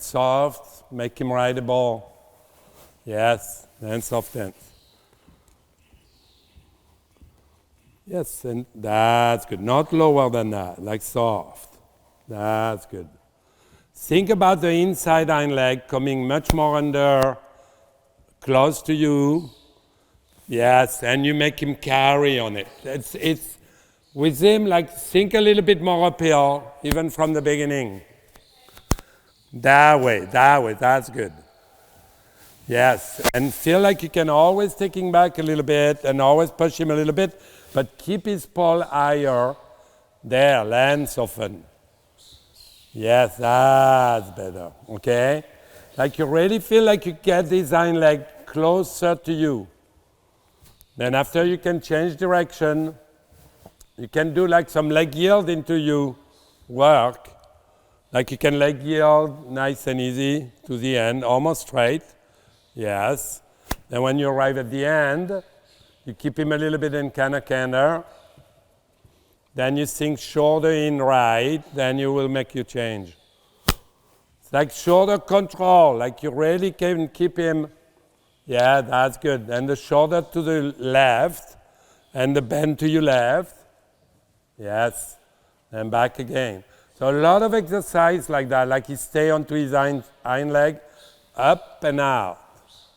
soft, make him rideable. Yes, and soft hands. Yes, and that's good. Not lower than that, like soft. That's good. Think about the inside hind leg coming much more under, close to you. Yes, and you make him carry on it. It's with him, like think a little bit more uphill, even from the beginning. That way, that's good. Yes, and feel like you can always take him back a little bit and always push him a little bit, but keep his paw higher. There, land soften. Yes, that's better, okay? Like you really feel like you get this hind leg closer to you. Then after you can change direction. You can do like some leg yield into you work. Like you can leg yield nice and easy to the end, almost straight. Yes. Then when you arrive at the end, you keep him a little bit in canter. Then you sink shoulder in right, then you will make your change. It's like shoulder control, like you really can keep him. Yeah, that's good. And the shoulder to the left and the bend to your left. Yes, and back again. So a lot of exercise like that, like he stay onto his hind leg, up and out,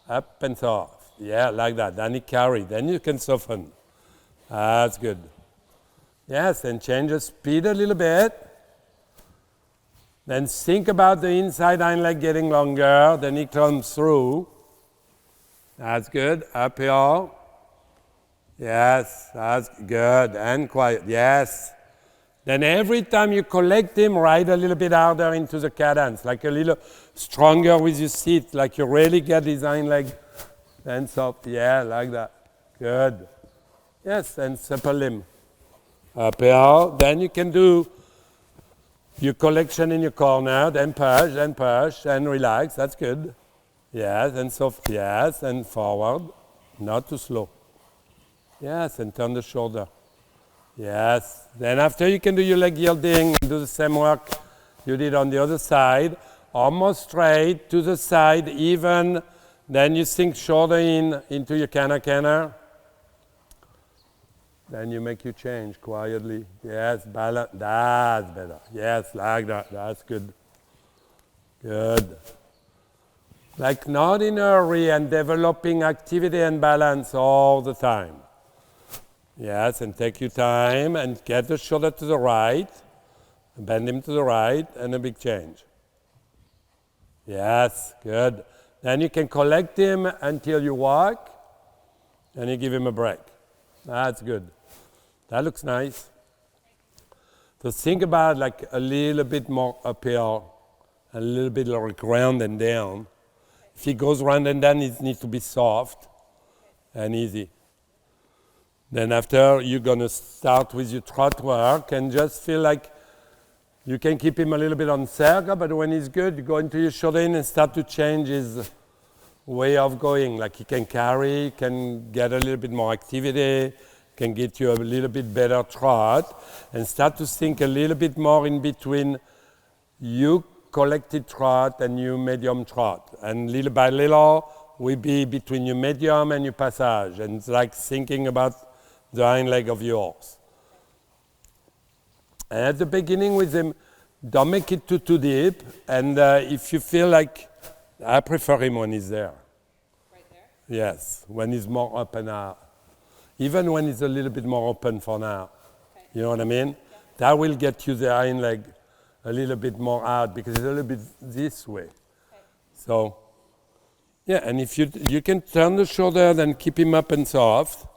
up and soft. Yeah, like that. Then he carry. Then you can soften. That's good. Yes, and change the speed a little bit. Then think about the inside hind leg getting longer. Then he comes through. That's good. Uphill. Yes, that's good. And quiet. Yes. Then every time you collect him, ride a little bit harder into the cadence, like a little stronger with your seat, like you really get his hind leg. And soft. Yeah, like that. Good. Yes, and supple limb. Uphill. Then you can do your collection in your corner, then push, and relax. That's good. Yes, and soft. Yes, and forward. Not too slow. Yes, and turn the shoulder. Yes. Then after you can do your leg yielding and do the same work you did on the other side. Almost straight to the side, even. Then you sink shoulder into your canter. Then you make your change quietly. Yes, balance. That's better. Yes, like that. That's good. Good. Like not in a hurry and developing activity and balance all the time. Yes, and take your time and get the shoulder to the right. Bend him to the right and a big change. Yes, good. Then you can collect him until you walk and you give him a break. That's good. That looks nice. So think about like a little bit more uphill, a little bit like round and down. If he goes round and down, it needs to be soft and easy. Then after, you're going to start with your trot work and just feel like you can keep him a little bit on circle, but when he's good, you go into your shoulder in and start to change his way of going. Like he can carry, can get a little bit more activity, can get you a little bit better trot, and start to think a little bit more in between you collected trot and your medium trot. And little by little, we be between your medium and your passage. And it's like thinking about the hind leg of yours. And at the beginning with him, don't make it too deep. And if you feel like, I prefer him when he's there. Right there? Yes, when he's more up and out. Even when he's a little bit more open for now. Okay. You know what I mean? Yeah. That will get you the hind leg a little bit more out because it's a little bit this way. Okay. So, yeah, and if you can turn the shoulder, then keep him up and soft.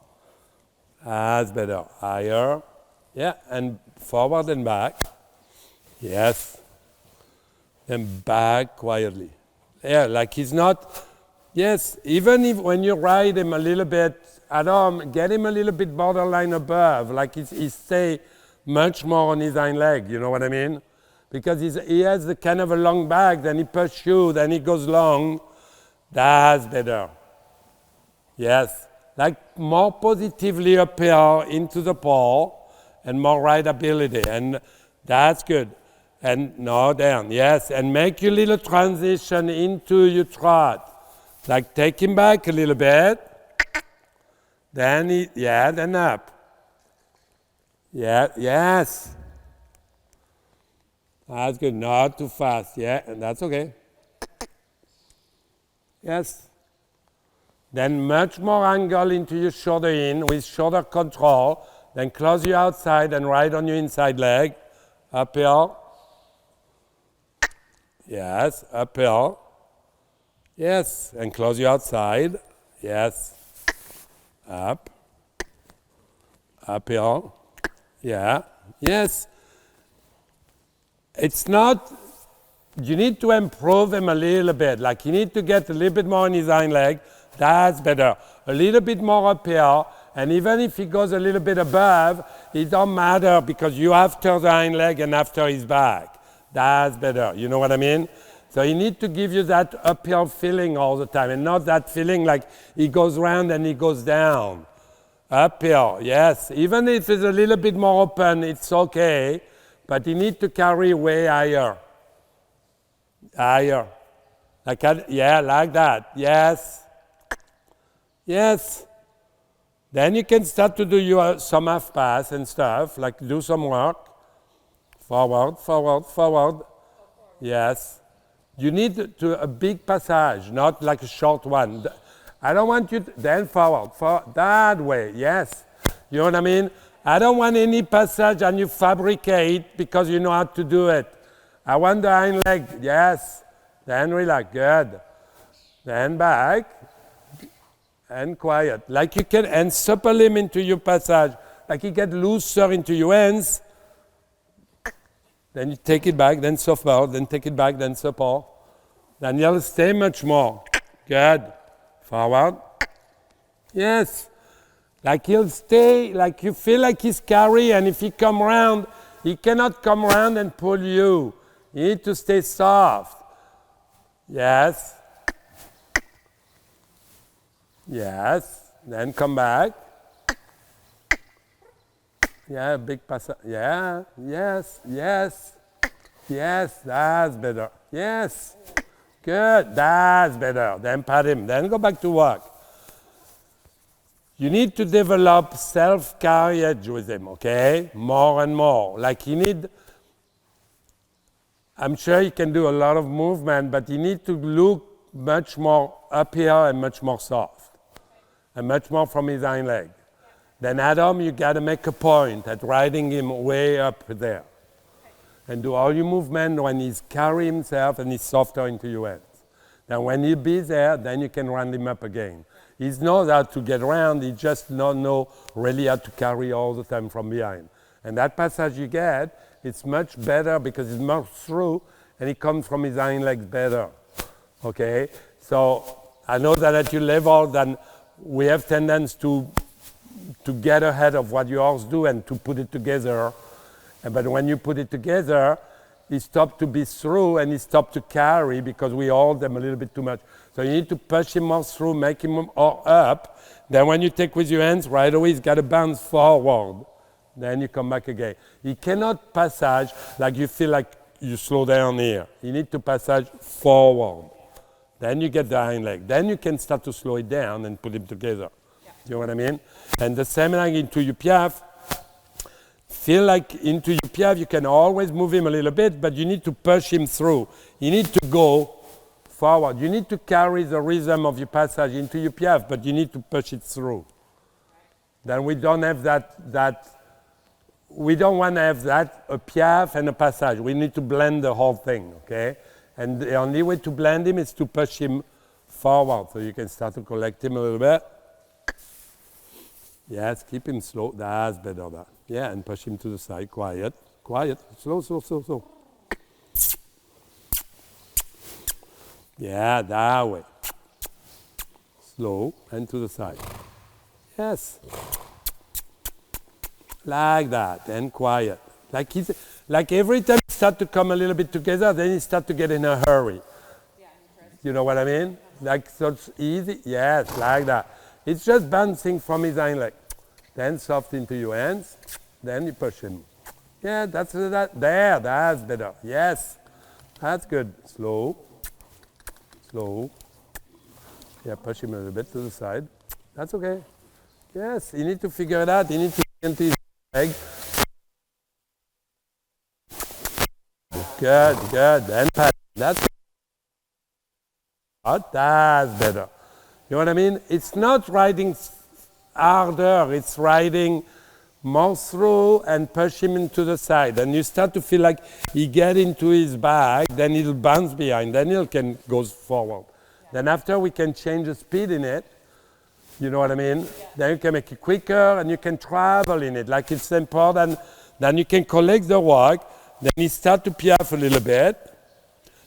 That's better. Higher. Yeah, and forward and back. Yes. And back quietly. Yeah, like he's not. Yes, even if when you ride him a little bit, Adam, get him a little bit borderline above, like he stay much more on his hind leg, you know what I mean? Because he has the kind of a long back, then he push you, then he goes long. That's better. Yes, like more positively uphill into the paw and more rideability, and that's good. And no, down, yes. And make your little transition into your trot. Like take him back a little bit. Then, then up. Yeah, yes. That's good, not too fast, yeah, and that's okay. Yes. Then much more angle into your shoulder in with shoulder control. Then close your outside and right on your inside leg. Uphill. Yes, uphill. Yes, and close your outside. Yes. Up. Uphill. Yeah. Yes. It's not, you need to improve him a little bit. Like you need to get a little bit more on his hind leg. That's better. A little bit more uphill. And even if he goes a little bit above, it don't matter because you after the hind leg and after his back. That's better. You know what I mean? So you need to give you that uphill feeling all the time and not that feeling like he goes round and he goes down. Uphill, yes. Even if it's a little bit more open, it's okay. But you need to carry way higher. Higher. Like that. Yes. Yes. Then you can start to do some half pass and stuff, like do some work. Forward, forward, forward. Yes. You need a big passage, not like a short one. I don't want you to, then forward, that way, yes. You know what I mean? I don't want any passage and you fabricate because you know how to do it. I want the hind leg, yes. Then relax, good. Then back. And quiet. Like you can, and supple him into your passage. Like you get looser into your hands. Then you take it back, then supple, then take it back, then supple. Then you'll stay much more. Good. Forward. Yes. Like he'll stay, like you feel like he's carry, and if he come around, he cannot come around and pull you. You need to stay soft. Yes. Yes, then come back. Yeah, big pass. Yeah, yes, yes. Yes, that's better. Yes, good, that's better. Then pat him, then go back to work. You need to develop self-carriage with him, okay? More and more. Like you need, I'm sure you can do a lot of movement, but you need to look much more up here and much more soft. And much more from his hind leg. Then Adam, you got to make a point at riding him way up there. And do all your movement when he's carry himself and he's softer into your hands. Then when he'll be there, then you can round him up again. He knows how to get around, he just don't know really how to carry all the time from behind. And that passage you get, it's much better because it's more through and it comes from his hind legs better. Okay? So I know that at your level, then we have tendency to get ahead of what yours do and to put it together. But when you put it together, he stopped to be through and he stopped to carry because we hold them a little bit too much. So you need to push him more through, make him more up. Then when you take with your hands, right away he's got to bounce forward. Then you come back again. He cannot passage like you feel like you slow down here. You need to passage forward. Then you get the hind leg. Then you can start to slow it down and put him together. Yeah. You know what I mean? And the same like into your piaffe. Feel like into your piaffe, you can always move him a little bit, but you need to push him through. You need to go forward. You need to carry the rhythm of your passage into your piaffe, but you need to push it through. Then we don't have we don't want to have that, a piaffe and a passage. We need to blend the whole thing, okay? And the only way to blend him is to push him forward. So you can start to collect him a little bit. Yes, keep him slow. That's better. That. Yeah, and push him to the side. Quiet, quiet. Slow, slow, slow, slow. Yeah, that way. Slow and to the side. Yes. Like that, and quiet. Like every time you start to come a little bit together, then you start to get in a hurry. Yeah, you know what I mean? Like, so it's easy. Yes, like that. It's just bouncing from his hind leg. Then soft into your hands. Then you push him. Yeah, that's that. There, that's better. Yes, that's good. Slow, slow. Yeah, push him a little bit to the side. That's okay. Yes, you need to figure it out. You need to get into his leg. Good, good. And pat. That's good. That's better. You know what I mean? It's not riding harder. It's riding more through and push him into the side. And you start to feel like he get into his back, then he'll bounce behind, then he can go forward. Yeah. Then after we can change the speed in it. You know what I mean? Yeah. Then you can make it quicker and you can travel in it. Like it's important. Then you can collect the walk. Then you start to piaffe a little bit.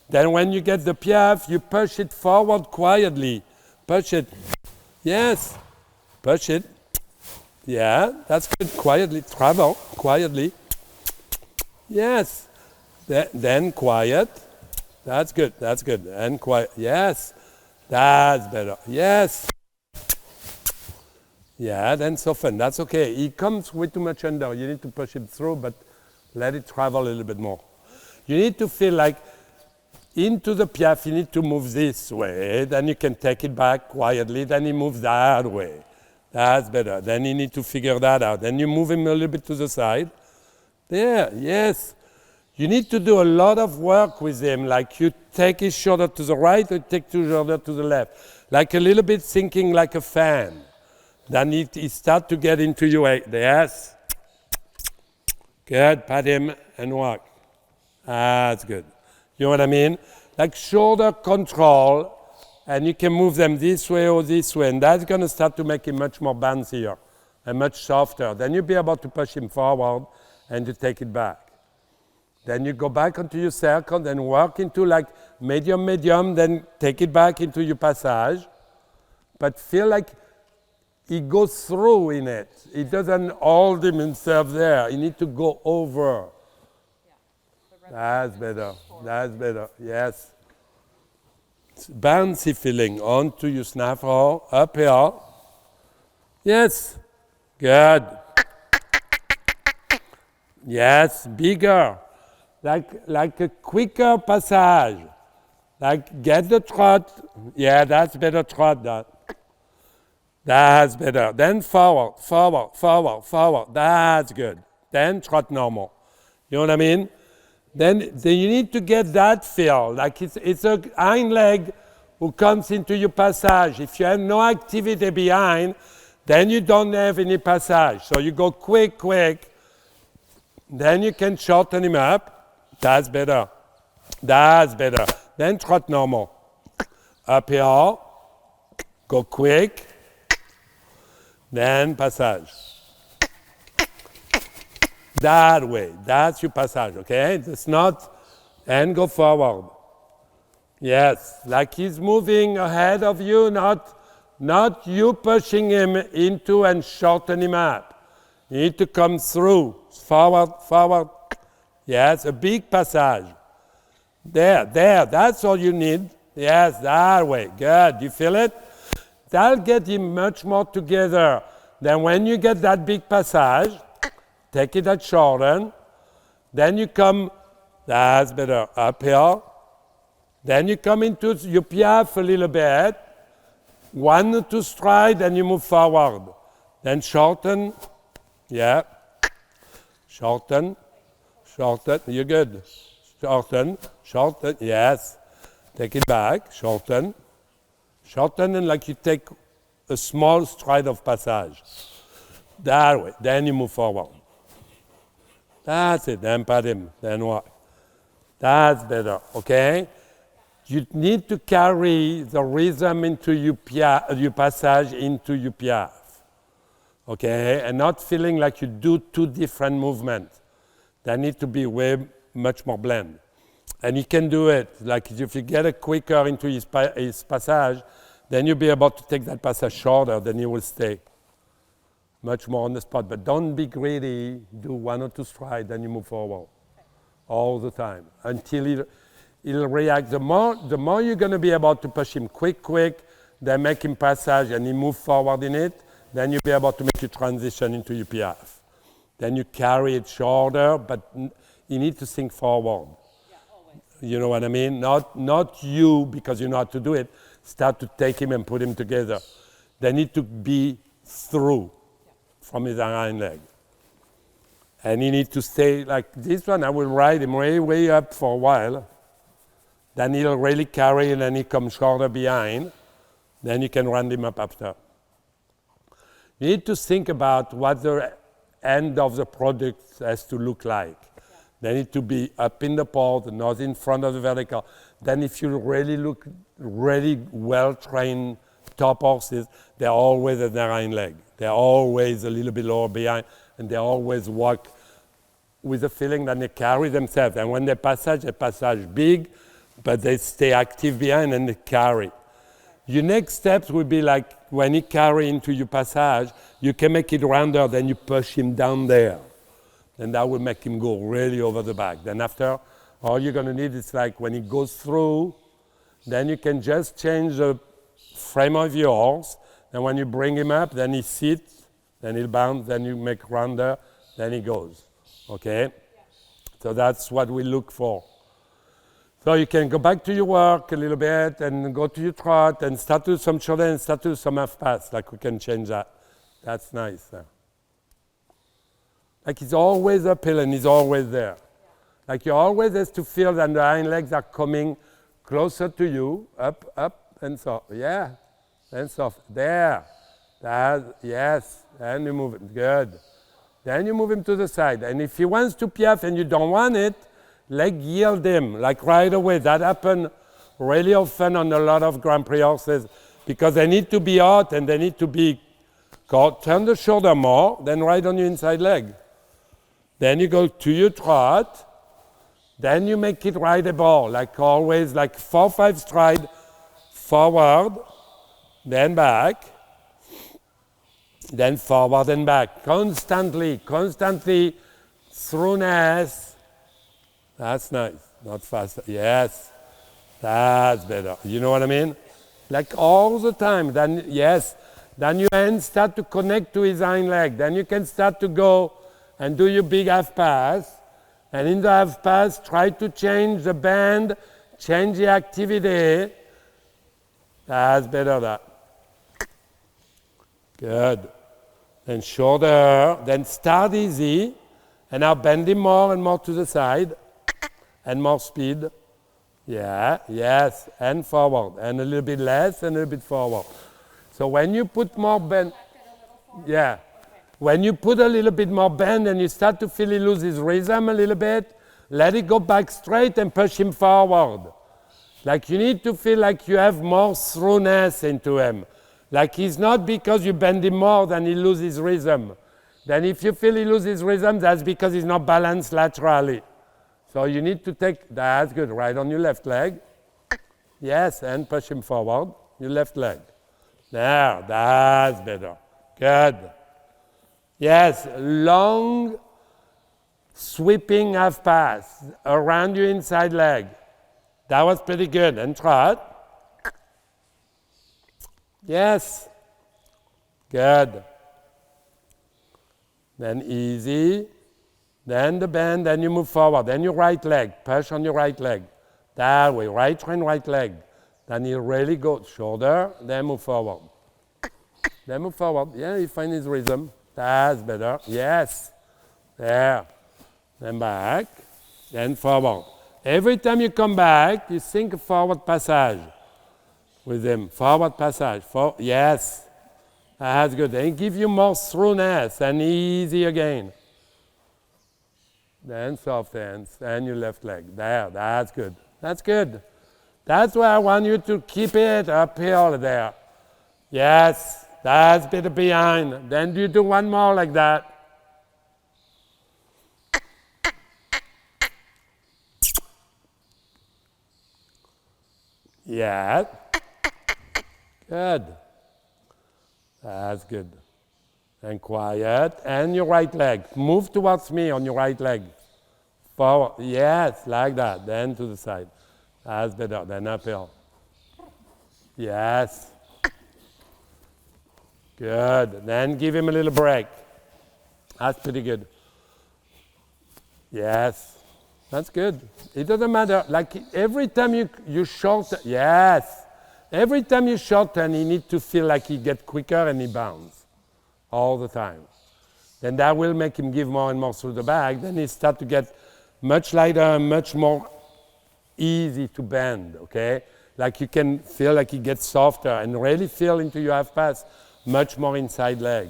Then when you get the piaffe, you push it forward quietly. Push it. Yes. Push it. Yeah, that's good. Quietly. Travel. Quietly. Yes. Then quiet. That's good. That's good. And quiet. Yes. That's better. Yes. Yeah, then soften. That's okay. He comes way too much under. You need to push it through, but let it travel a little bit more. You need to feel like into the piaffe, you need to move this way. Then you can take it back quietly. Then he moves that way. That's better. Then you need to figure that out. Then you move him a little bit to the side. There, yes. You need to do a lot of work with him. Like you take his shoulder to the right or take his shoulder to the left. Like a little bit thinking like a fan. Then he start to get into your way. Yes. Good. Pat him and walk. That's good. You know what I mean? Like shoulder control, and you can move them this way or this way, and that's going to start to make him much more bouncier and much softer. Then you'll be able to push him forward and to take it back. Then you go back onto your circle, then work into like medium, then take it back into your passage, but feel like he goes through in it. He doesn't hold himself there. He needs to go over. That's better. That's better. Yes. Bouncy feeling onto your snaffle. Up here. Yes. Good. Yes. Bigger. Like a quicker passage. Like get the trot. Yeah, that's better trot. That's better. Then forward, forward, forward, forward. That's good. Then trot normal. You know what I mean? Then you need to get that feel. Like it's a hind leg who comes into your passage. If you have no activity behind, then you don't have any passage. So you go quick, quick. Then you can shorten him up. That's better. That's better. Then trot normal. Up here. Go quick. Then passage. That way. That's your passage, okay? It's not, and go forward. Yes, like he's moving ahead of you, not you pushing him into and shorten him up. You need to come through. Forward, forward. Yes, a big passage. There, that's all you need. Yes, that way. Good. You feel it? That'll get him much more together. Then when you get that big passage, take it at shorten. Then you come, that's better, up here. Then you come into your piaffe a little bit. 1 or 2 stride, and you move forward. Then shorten. Yeah. Shorten. Shorten. You're good. Shorten. Shorten. Yes. Take it back. Shorten. Shorten and like you take a small stride of passage. That way. Then you move forward. That's it. Then pat him. Then walk. That's better. Okay? You need to carry the rhythm into your passage into your piaffe. Okay? And not feeling like you do 2 different movements. They need to be way much more blend. And you can do it. Like if you get it quicker into his passage, then you'll be able to take that passage shorter, then you will stay much more on the spot. But don't be greedy. Do 1 or 2 strides, then you move forward all the time until he'll react. The more you're going to be able to push him quick, then make him passage and he move forward in it, then you'll be able to make your transition into your piaffe. Then you carry it shorter, but you need to think forward. Yeah, always. You know what I mean? Not you, because you know how to do it. Start to take him and put him together. They need to be through from his hind leg. And he needs to stay like this one. I will ride him way up for a while. Then he'll really carry and then he comes shorter behind. Then you can round him up after. You need to think about what the end of the product has to look like. They need to be up in the pod, not in front of the vertical. Then if you really look really well-trained top horses, they're always at their hind leg. They're always a little bit lower behind, and they always walk with the feeling that they carry themselves. And when they passage big, but they stay active behind and they carry. Your next steps will be like when he carry into your passage, you can make it rounder, then you push him down there. And that will make him go really over the back. Then after, all you're gonna need is like when he goes through, then you can just change the frame of your horse. And when you bring him up, then he sits, then he'll bounce, then you make rounder, then he goes. Okay? Yeah. So that's what we look for. So you can go back to your work a little bit and go to your trot and start to do some shoulder and start to do some half pass. Like we can change that. That's nice. Like he's always uphill and he's always there. Yeah. Like you always have to feel that the hind legs are coming closer to you, up, and so, yeah, and soft. There. That, yes, and you move it. Good. Then you move him to the side. And if he wants to piaffe and you don't want it, leg yield him, like right away. That happens really often on a lot of Grand Prix horses because they need to be hot and they need to be caught. Turn the shoulder more, then ride on your inside leg. Then you go to your trot. Then you make it rideable, like always, like 4-5 stride, forward, then back, then forward and back. Constantly, throughness. That's nice, not fast. Yes, that's better. You know what I mean? Like all the time. Then, yes, then your hands start to connect to his hind leg. Then you can start to go and do your big half pass. And in the half pass, try to change the bend, change the activity. That's better, that. Good. Then shoulder, then start easy. And now bend him more and more to the side. And more speed. Yeah, yes, and forward. And a little bit less and a little bit forward. So when you put more bend, yeah. When you put a little bit more bend and you start to feel he lose his rhythm a little bit, let it go back straight and push him forward. Like you need to feel like you have more throughness into him. Like he's not because you bend him more than he loses rhythm. Then if you feel he loses rhythm, that's because he's not balanced laterally. So you need to take, that's good, right on your left leg. Yes, and push him forward, your left leg. There, that's better. Good. Yes, long sweeping half pass around your inside leg. That was pretty good. And trot. Yes. Good. Then easy. Then the bend, then you move forward. Then your right leg. Push on your right leg. That way, right train, right leg. Then you really go shoulder, then move forward. Then move forward. Yeah, you find his rhythm. That's better. Yes. There. Then back. Then forward. Every time you come back, you think forward passage with him. Forward passage. Yes. That's good. Then give you more throughness and easy again. Then soft hands and your left leg. There. That's good. That's good. That's where I want you to keep it uphill there. Yes. That's a bit behind. Then you do one more like that. Yeah. Good. That's good. And quiet. And your right leg. Move towards me on your right leg. Forward. Yes, like that. Then to the side. That's better. Then uphill. Yes. Good. Then give him a little break. That's pretty good. Yes. That's good. It doesn't matter. Like every time you shorten, yes. Every time you shorten, you need to feel like he gets quicker and he bounces all the time. Then that will make him give more and more through the back. Then he start to get much lighter and much more easy to bend, okay? Like you can feel like he gets softer and really feel into your half pass much more inside leg.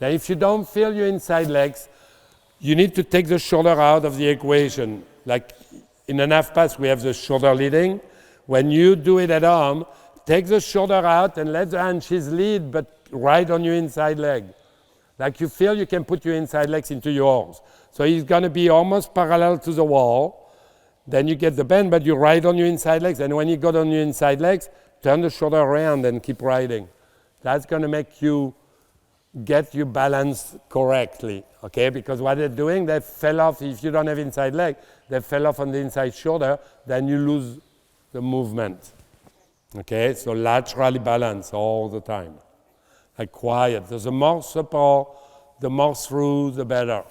Now if you don't feel your inside legs, you need to take the shoulder out of the equation. Like in an half pass, we have the shoulder leading. When you do it at home, take the shoulder out and let the hanches lead, but right on your inside leg. Like you feel you can put your inside legs into yours. So he's going to be almost parallel to the wall. Then you get the bend, but you ride on your inside legs. And when you got on your inside legs, turn the shoulder around and keep riding. That's going to make you get you balanced correctly, okay? Because what they're doing, they fell off. If you don't have inside leg, they fell off on the inside shoulder, then you lose the movement, okay? So laterally balance all the time, like quiet. So the more support, the more through, the better.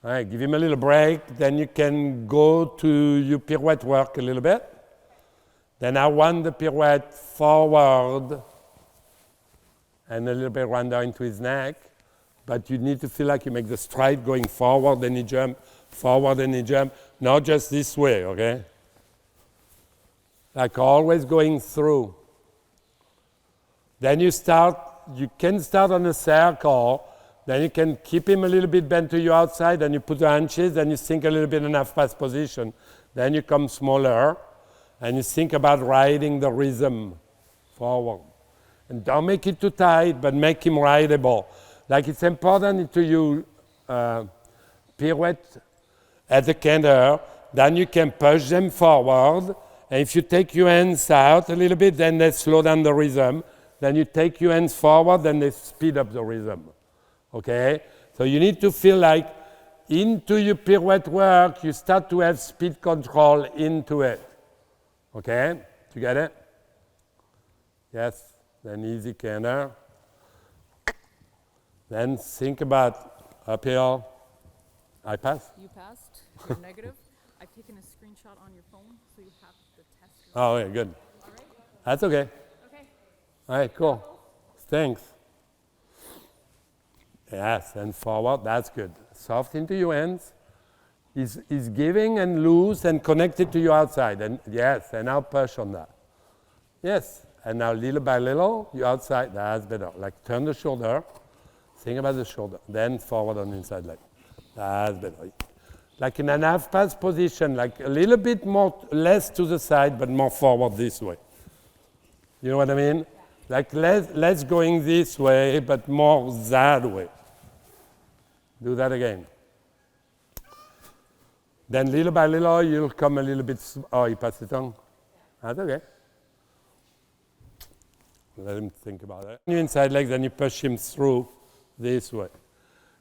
All right, give him a little break, then you can go to your pirouette work a little bit. Then I want the pirouette forward and a little bit run down into his neck, but you need to feel like you make the stride going forward, then you jump, forward, and you jump, not just this way, okay? Like always going through. Then you can start on a circle, then you can keep him a little bit bent to your outside, then you put the hanches, then you sink a little bit in half pass position. Then you come smaller, and you think about riding the rhythm forward. And don't make it too tight, but make him rideable. Like it's important to you pirouette at the canter, then you can push them forward. And if you take your hands out a little bit, then they slow down the rhythm. Then you take your hands forward, then they speed up the rhythm. Okay? So you need to feel like into your pirouette work, you start to have speed control into it. Okay? You get it? Yes. Then easy canter. Then think about uphill. I pass? You passed. You're negative. I've taken a screenshot on your phone, so you have the test. Oh, yeah, good. All right. That's okay. Okay. All right, cool. Thanks. Yes, and forward, that's good. Soft into your hands. He's giving and loose and connected to your outside. And yes, and now push on that. Yes, and now little by little, your outside, that's better. Like turn the shoulder, think about the shoulder, then forward on the inside leg. That's better. Like in an half pass position, like a little bit more, less to the side, but more forward this way. You know what I mean? Yeah. Like less going this way, but more that way. Do that again. Then little by little, you'll come a little bit, oh, you pass the tongue? Yeah. That's okay. Let him think about it. Your inside leg, then you push him through this way.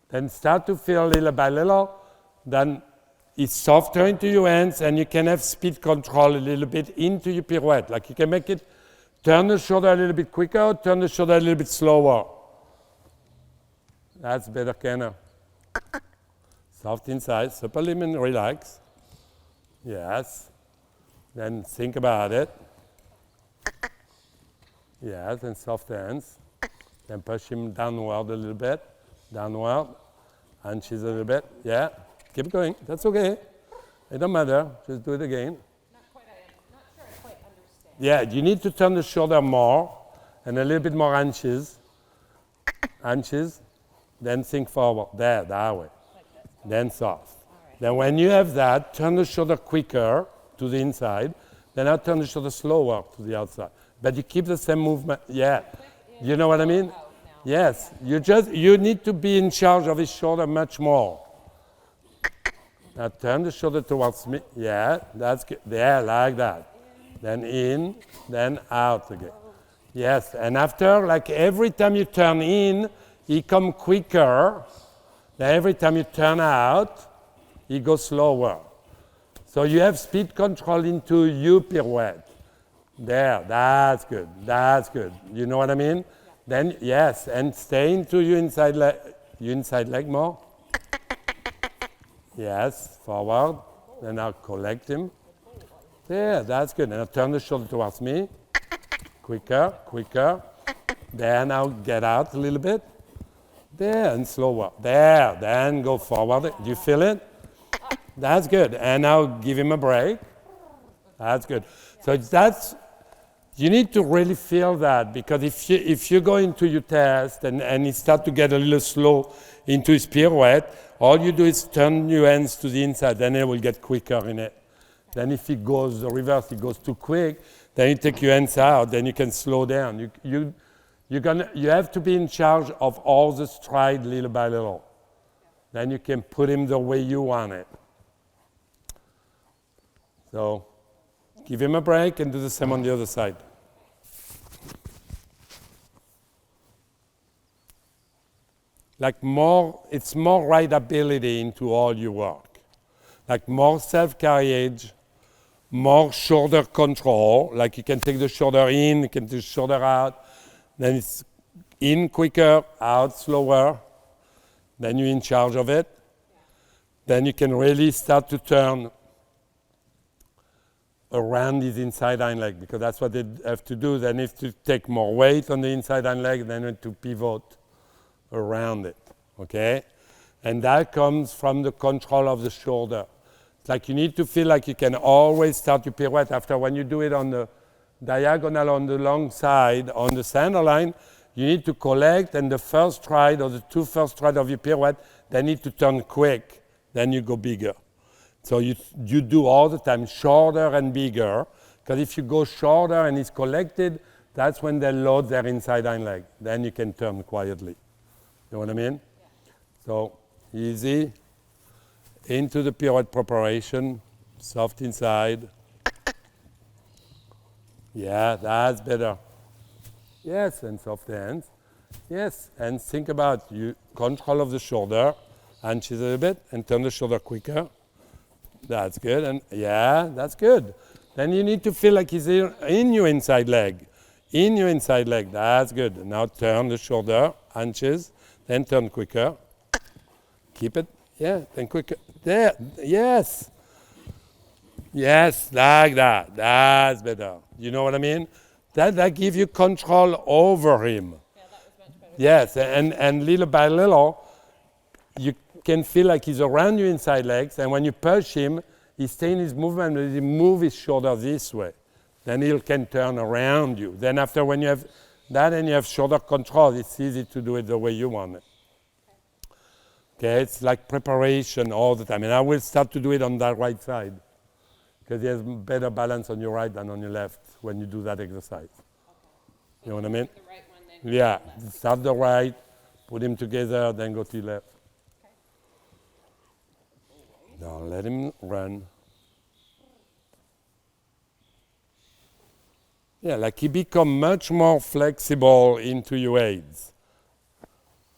Then start to feel little by little, then it's softer into your hands, and you can have speed control a little bit into your pirouette. Like you can make it, turn the shoulder a little bit quicker, turn the shoulder a little bit slower. That's better, canter. Soft inside, super limb, relax. Yes. Then think about it. Yes, and soft hands. Then push him downward a little bit. Downward. Hunches a little bit. Yeah. Keep going. That's okay. It don't matter. Just do it again. Not sure I quite understand. Yeah, you need to turn the shoulder more and a little bit more hunches. Hunches. Then think forward. There, that way. Like this. Then soft. Right. Then when you have that, turn the shoulder quicker to the inside. Then I'll turn the shoulder slower to the outside. But you keep the same movement. Yeah. You know what I mean? Yes. You need to be in charge of his shoulder much more. Now turn the shoulder towards me. Yeah, that's good. Yeah, like that. Then in, then out again. Yes, and after, like every time you turn in, he come quicker. Then every time you turn out, he goes slower. So you have speed control into your pirouette. There, that's good. That's good. You know what I mean? Yeah. Then, yes, and stay into your inside leg more. Yes, forward. Then I'll collect him. There, that's good. And I'll turn the shoulder towards me. Quicker, quicker. Then I'll get out a little bit. There, and slower. There, then go forward. Do you feel it? That's good. And now give him a break. That's good. So that's, you need to really feel that, because if you go into your test and he start to get a little slow into his pirouette, all you do is turn your hands to the inside, then it will get quicker in it. Then if it goes the reverse, it goes too quick, then you take your hands out, then you can slow down. You have to be in charge of all the stride little by little. Then you can put him the way you want it. So give him a break and do the same on the other side. Like it's more rideability into all your work. Like more self-carriage, more shoulder control. Like you can take the shoulder in, you can take the shoulder out. Then it's in quicker, out slower. Then you're in charge of it. Then you can really start to turn around his inside hind leg, because that's what they have to do. They need to take more weight on the inside hind leg, then need to pivot around it, okay? And that comes from the control of the shoulder. It's like you need to feel like you can always start your pirouette. After, when you do it on the diagonal on the long side, on the center line, you need to collect, and the first stride or the two first strides of your pirouette, they need to turn quick, then you go bigger. So you do all the time shorter and bigger, because if you go shorter and it's collected, that's when they load their inside hind leg. Then you can turn quietly. You know what I mean? Yeah. So easy, into the pirouette preparation, soft inside. Yeah, that's better. Yes, and soft hands. Yes, and think about you control of the shoulder, hunches a little bit, and turn the shoulder quicker. That's good, and yeah, that's good. Then you need to feel like he's in your inside leg. In your inside leg, that's good. Now turn the shoulder, hunches, then turn quicker. Keep it, yeah, then quicker. There, yes. Yes, like that, that's better. You know what I mean? That gives you control over him. Yeah, that was much better. Yes, and little by little, you can feel like he's around your inside legs, and when you push him, he stays in his movement, but he moves his shoulder this way. Then he can turn around you. Then after, when you have that and you have shoulder control, it's easy to do it the way you want it. Okay, it's like preparation all the time. And I will start to do it on that right side, because he has better balance on your right than on your left when you do that exercise. Okay. You know what I mean? The right one, then yeah, start the right, put him together, then go to your left. Now let him run. Yeah, like he become much more flexible into your aids.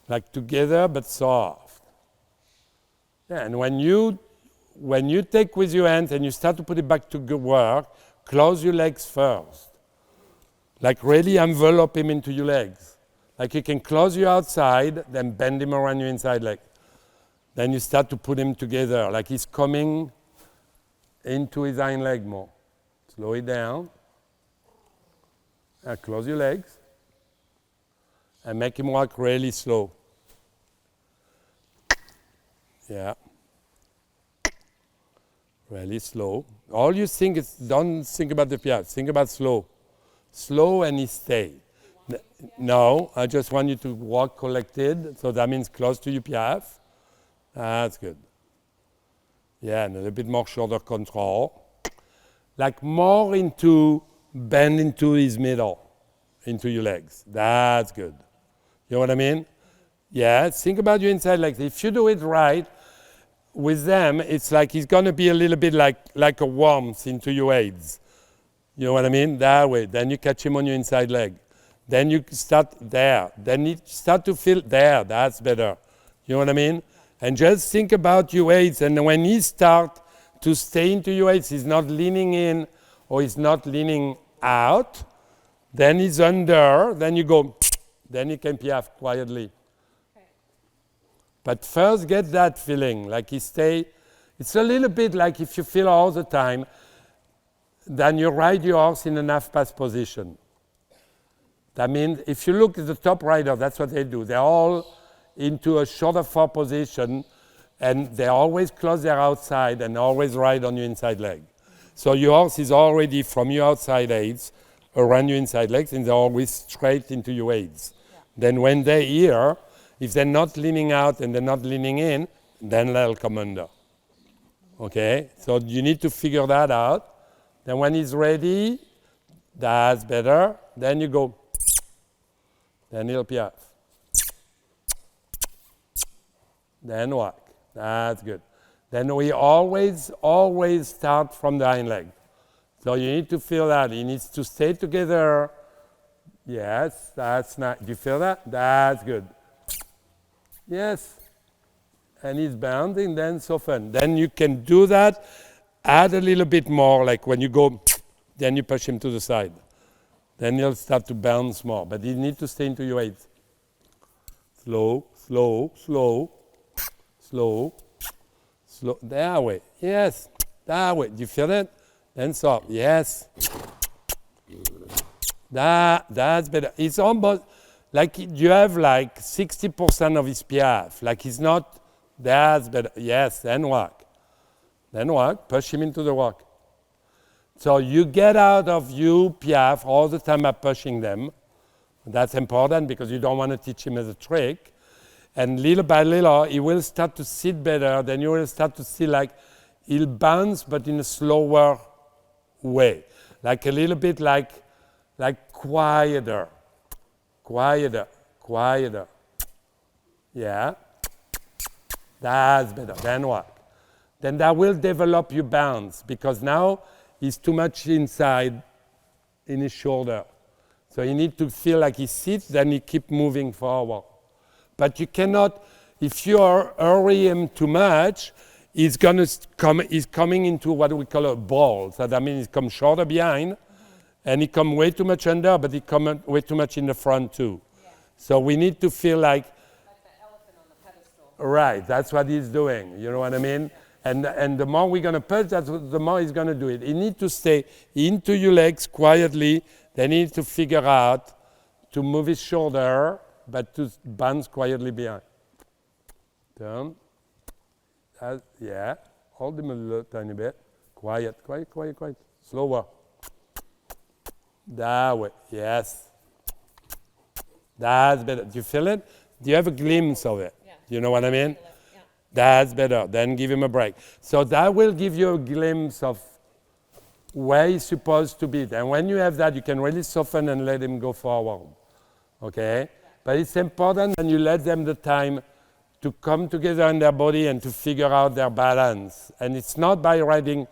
Like together but soft. Yeah, and when you take with your hands and you start to put it back to good work, close your legs first. Like really envelope him into your legs. Like you can close your outside, then bend him around your inside leg. Then you start to put him together, like he's coming into his hind leg more. Slow it down. And close your legs. And make him walk really slow. Yeah. Really slow. All you think is, don't think about the piaffe, think about slow. Slow and he stay. No, I just want you to walk collected, so that means close to your piaffe. That's good. Yeah, and a little bit more shoulder control. Like more into bend into his middle, into your legs. That's good. You know what I mean? Yeah, think about your inside legs. If you do it right, with them, it's like he's going to be a little bit like a warmth into your aids. You know what I mean? That way. Then you catch him on your inside leg. Then you start there. Then you start to feel there. That's better. You know what I mean? And just think about your aids. And when he starts to stay into your aids, he's not leaning in or he's not leaning out. Then he's under. Then you go. Then you can piaffe quietly. Okay. But first get that feeling, like he stay It's a little bit like if you feel all the time, then you ride your horse in an half-pass position. That means if you look at the top rider, that's what they do. They're all into a shoulder fore position, and they always close their outside and always ride on your inside leg. So your horse is already from your outside aids around your inside legs, and they're always straight into your aids. Yeah. Then when they're here, if they're not leaning out and they're not leaning in, then they'll come under. Okay? So you need to figure that out. Then when he's ready, that's better. Then you go. Then he'll piaffe. Then walk. That's good. Then we always start from the hind leg. So you need to feel that. He needs to stay together. Yes, that's nice. Do you feel that? That's good. Yes. And he's bounding, then soften. Then you can do that. Add a little bit more, like when you go, then you push him to the side. Then he'll start to bounce more. But you need to stay into your weight. Slow, slow, slow, slow, slow. That way. Yes. That way. Do you feel that? Then soft. Yes. That's better. It's almost like you have like 60% of his piaffe. Like he's not, that's better. Yes. Then walk. Then walk. Push him into the walk. So you get out of you piaffe all the time by pushing them. That's important because you don't want to teach him as a trick. And little by little, he will start to sit better. Then you will start to see like he'll bounce, but in a slower way. Like a little bit like quieter. Quieter. Quieter. Yeah. That's better. Then walk. Then that will develop your bounce because now he's too much inside in his shoulder. So you need to feel like he sits, then he keep moving forward. But you cannot, if you hurry him too much, he's coming into what we call a ball. So that means he comes shorter behind, and he comes way too much under, but he comes way too much in the front too. Yeah. So we need to feel like the elephant on the pedestal. Right, that's what he's doing. You know what I mean? And the more we're going to push, the more he's going to do it. You need to stay into your legs quietly. Then you need to figure out to move his shoulder, but to bounce quietly behind. Turn. Yeah. Hold him a little tiny bit. Quiet, quiet, quiet, quiet. Slower. That way. Yes. That's better. Do you feel it? Do you have a glimpse of it? Yeah. You know what I mean? That's better. Then give him a break. So that will give you a glimpse of where he's supposed to be. And when you have that, you can really soften and let him go forward. Okay? But it's important that you let them the time to come together in their body and to figure out their balance. And it's not by riding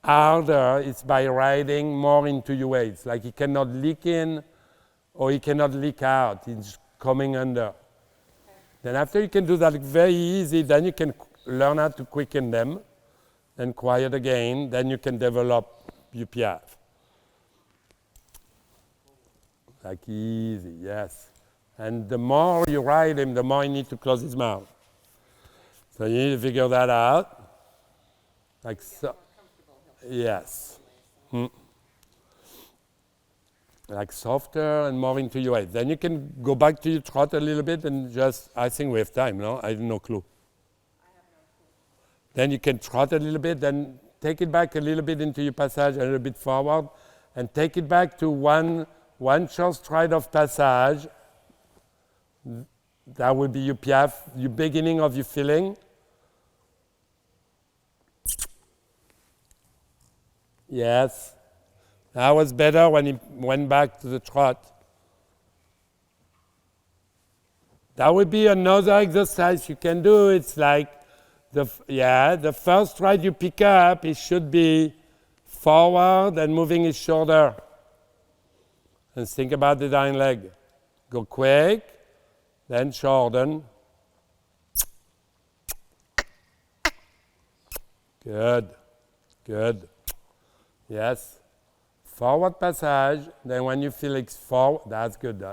harder, it's by riding more into your weights. Like he cannot leak in or he cannot leak out. He's coming under. Then after you can do that very easy, then you can learn how to quicken them and quiet again. Then you can develop your piaffe. Like easy, yes. And the more you ride him, the more you need to close his mouth. So you need to figure that out. Like so. Yes. Like softer and more into your weight. Then you can go back to your trot a little bit and just, I think we have time, no? I have no clue. Then you can trot a little bit, then take it back a little bit into your passage, a little bit forward, and take it back to one short stride of passage. That will be your piaffe, your beginning of your filling. Yes. That was better when he went back to the trot. That would be another exercise you can do. It's like, the first stride you pick up, it should be forward and moving his shoulder. And think about the hind leg. Go quick, then shorten. Good, good. Yes. Forward passage, then when you feel it's forward, that's good,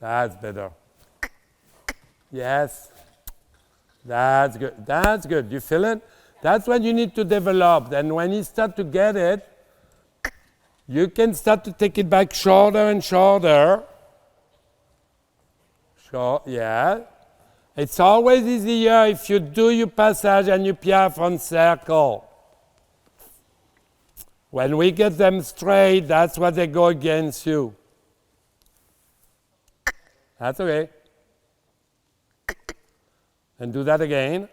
that's better. Yes, that's good, you feel it? That's what you need to develop. Then when you start to get it, you can start to take it back shorter and shorter. Short, yeah. It's always easier if you do your passage and your piaffe on circle. When we get them straight, that's what they go against you. That's okay. And do that again.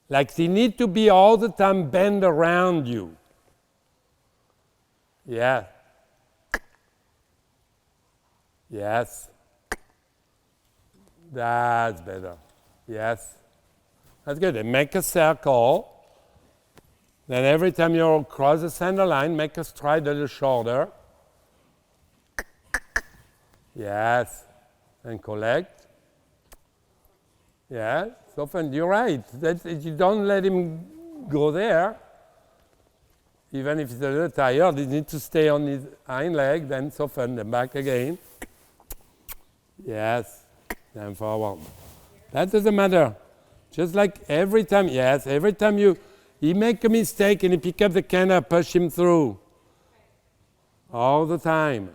Like they need to be all the time bent around you. Yeah. Yes. That's better. Yes. That's good. And make a circle. Then every time you cross the center line, make a stride a little shorter. Yes. And collect. Yeah. So often you're right. You don't let him go there. Even if he's a little tired, he needs to stay on his hind leg, then soften them back again. Yes. Then forward. That doesn't matter. Just like every time, yes, every time he make a mistake and he pick up the canna, push him through. All the time.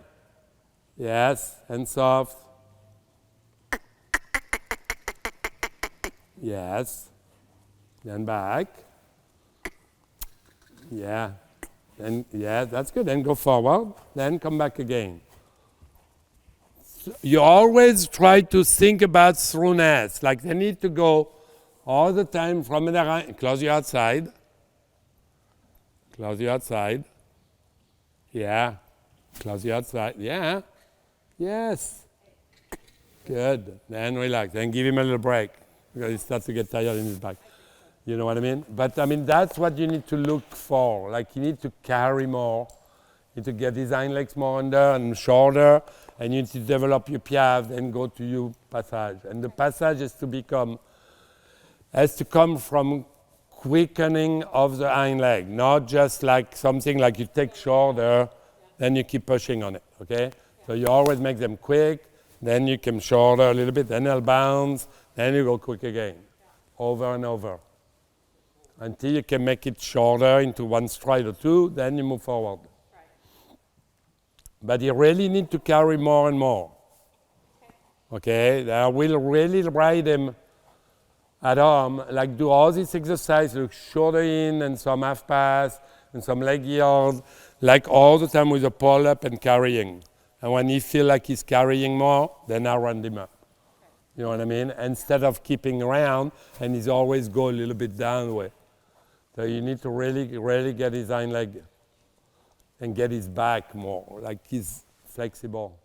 Yes, and soft. Yes. Then back. Yeah. Then, yeah, that's good. Then go forward. Then come back again. So you always try to think about throughness. Like they need to go all the time from the close your outside. Close your outside. Yeah. Close your outside. Yeah. Yes. Good. Then relax. Then give him a little break because he starts to get tired in his back. You know what I mean? But I mean, that's what you need to look for. Like you need to carry more. You need to get his hind legs more under and shorter. And you need to develop your piaffe and go to your passage. And the passage has to come from quickening of the hind leg, not just like something like you take shorter, then you keep pushing on it, okay? So you always make them quick, then you come shorter a little bit, then they'll bounce, then you go quick again, over and over. Until you can make it shorter into one stride or two, then you move forward. But you really need to carry more and more. Okay? I will really ride him at home, like do all this exercise, look shoulder in and some half pass and some leg yield, like all the time with a pull up and carrying. And when he feel like he's carrying more, then I round him up. You know what I mean? Instead of keeping around, and he's always go a little bit downward. So you need to really get his hind leg and get his back more, like he's flexible.